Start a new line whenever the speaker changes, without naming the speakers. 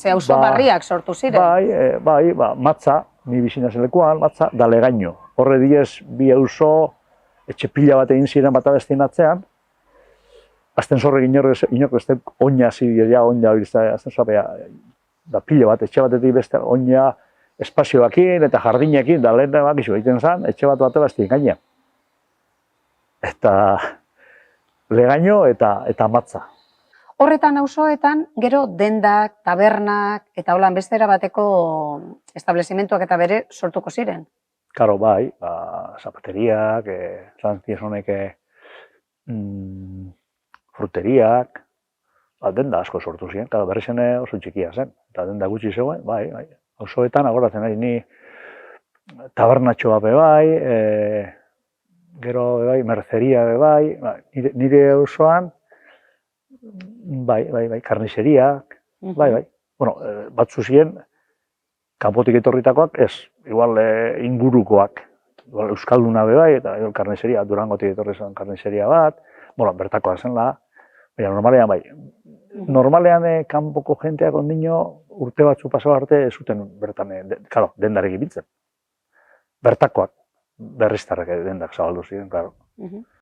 Ze auzo barriak sortu ziren.
Bai, Matza, ni bizina zelekuan, Matza, da Legaño. Horre diez, bi auzo, etxe pila bat egin ziren bat abestien atzean. Azten zorrek inork ez oina zidia, oina hori azten zorrek, da pila bat, etxe batetik beste oina espazioakin eta jardinekin, da lehen bakizu egiten zen, etxe bat abestien gaina. Eta Legaño eta Matza.
Horretan auzoetan, gero dendak, tabernak, eta holan beste bateko establezimentuak eta bere sortuko ziren.
Karo, bai, zapateriak, zantiezonek fruteriak, denda asko sortu ziren, karo, berri zen oso txikia zen, eta denda gutxi zegoen, bai, auzoetan agoratzen ari ni tabernatxoa be bai, gero bai, merceria be bai, nire auzoan, bai, karniseriak, bai. Bueno, batzu ziren, kanpotik etorritakoak ez, igual ingurukoak, euskalduna be bai, eta karniseria, Durangotik etorri zen karniseria bat, bueno, bertakoa zen la, baina normalean bai. Normalean kanpoko jenteak ondino urte batzu pasau arte ez zuten bertan, karo, dendarek ibiltzen. Bertakoak, berriztarrak dendak zabaldu ziren, karo.